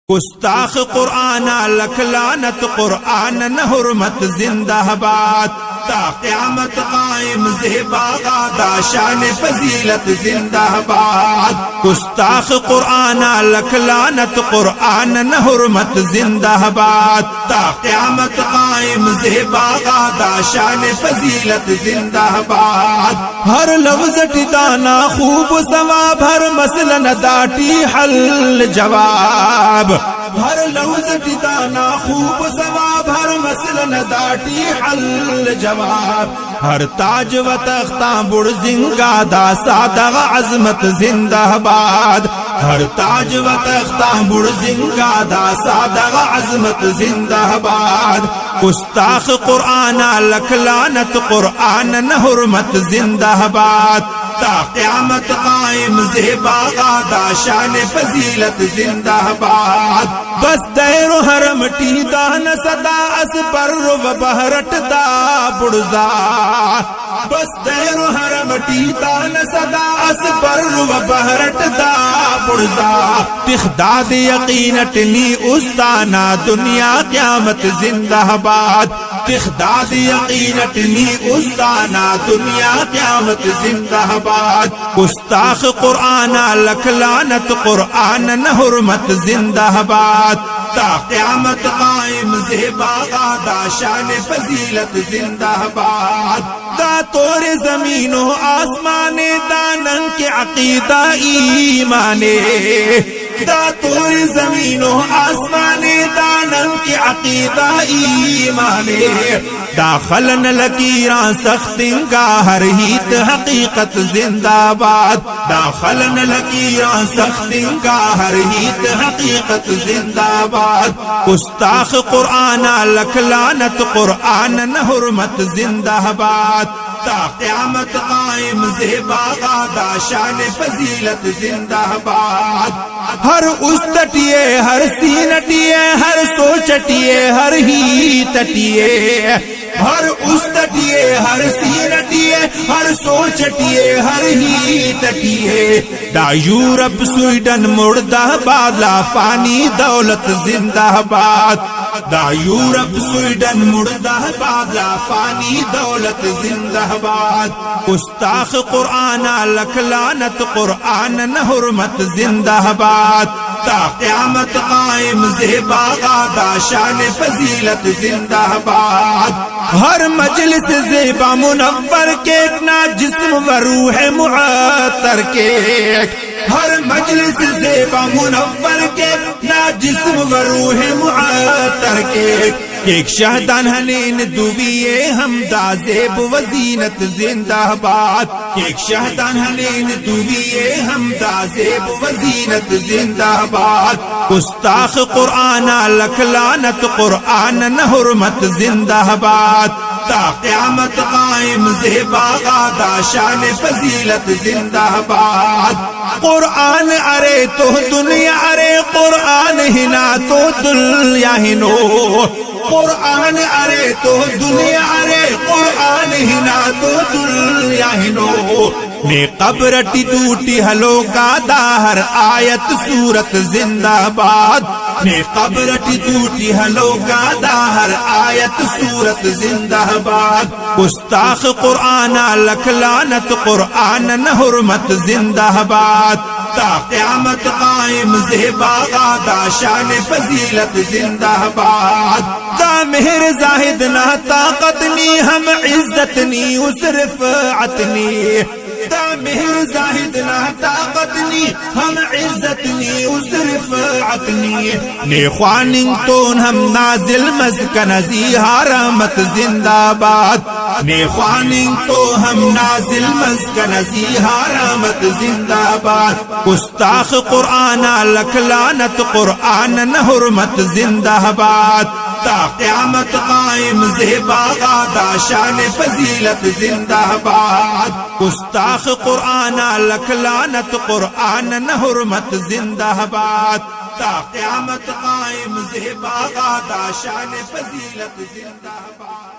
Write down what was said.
گستاخ قرآن لکھ لعنت، قرآن نہ حرمت زندہ باد، تا قیامت قائم زیبا غادا شان فضیلت زندہ باد۔ گستاخ قرآن لکھ لعنت، قرآن نہ حرمت زندہ باد، تا قیامت قائم زیبا غادا شان فضیلت زندہ باد۔ ہر لفظ ٹدانا خوب ثواب، ہر مسئلہ نہ داٹی حل جواب، ہر لفظ ٹدانا خوب ثواب، ہر مسئلہ نہ داٹی حل جواب۔ ہر تاج و تختاں بڑ زنگا دا سادہ عظمت زندہ باد، ہر تاج و تختاں بڑ زنگا دا سادہ عظمت زندہ باد۔ گستاخ قرآن لکھ لعنت، قرآن نہ حرمت زندہ باد، تا قیامت قائم زیبا غادا شان فضیلت زندہ باد۔ بس دیر و حرم ٹیدان صدا اس پر و بہرٹ دا بڑزا، بس دیر و حرم ٹیدان صدا اس پر و بہرٹ دا بڑزا۔ تخداد یقینت نی استانا دنیا قیامت زندہ باد، تخداد یقینت نی استانا دنیا قیامت زندہ باد۔ گستاخ قرآن لکھ لعنت، قرآن نہ حرمت زندہ باد، تا قیامت قائم زیبا غادا شان فضیلت زندہ باد۔ دا تور زمین و آسمان دانن کے عقیدہ ایمانے، دا تور زمین و آسمان دانن کے عقیدہ ایمانے۔ داخلن لکیران سختن کا ہر ہیت حقیقت زندہ باد، داخلن لکیران سختن کا ہر ہیت حقیقت زندہ باد۔ گستاخ قرآن لکھ لعنت، قرآن نہ حرمت زندہ باد، تا قیامت قائم زیبا غادا شان فضیلت زندہ باد۔ ہر استٹیے، ہر سینٹیے، ہر سوچٹیے، ہر ہی تٹیے، ہر استٹیے، ہر سینٹیے، ہر سوچٹیے، ہر ہی تٹیے۔ دا یورپ سویڈن مردہ بالا فانی دولت زندہ باد، دا یورپ سویڈن مردہ بالا فانی دولت زندہ باد۔ گستاخ قرآن لکھ لعنت، قرآن نہ حرمت زندہ باد، تا قیامت قائم زیبا غادا شان فضیلت زندہ باد۔ ہر مجلس زیبا منور کیک، نہ جسم و روح معطر کیک، ہر مجلس زیبا منور کیک، نہ جسم و روح معطر کیک۔ ایک شہدان حنین دویے ہمدا زیب و زینت زندہ باد، ایک شہدان حنین دویے ہمدا زیب و زینت زندہ باد۔ گستاخ قرآن لکھ لعنت، قرآن نہ حرمت زندہ باد، تا قیامت قائم زیبا غادا شان فضیلت زندہ باد۔ قرآن ارے تو دنیا ارے، قرآن ہنا تو دنیا ہنو، قرآن ارے تو دنیا ارے، قرآن ہنا تو دنیا ہنو۔ نے قبر ٹی دوٹی ہلو کا دا ہر آیت سورت زندہ باد، نے قبر ٹی دوٹی ہلو کا دا ہر آیت سورت زندہ باد۔ گستاخ قرآن لکھ لعنت، قرآن نہ حرمت زندہ باد، تا قیامت قائم زیبا غادا شان فضیلت زندہ باد۔ دا مہر زاہد نہ طاقت نی، ہم عزت نی اس رفعت نی، دا مہر زاہد نہ طاقت نی، ہم عزت نی اس رفعت نی۔ نے خواننگ تون ہم نازل مسکن ازی حرمت زندہ باد، نے خواننگ تو ہم نازل مسکن ازی حرمت زندہ باد۔ گستاخ قرآن لکھ لعنت، قرآن نہ حرمت زندہ باد، تا قیامت قائم زیبا غادا شان فضیلت زندہ باد۔ گستاخ قرآن لکھ لعنت، قرآن نہ حرمت زندہ باد، تا قیامت قائم زیبا غادا شان فضیلت زندہ باد۔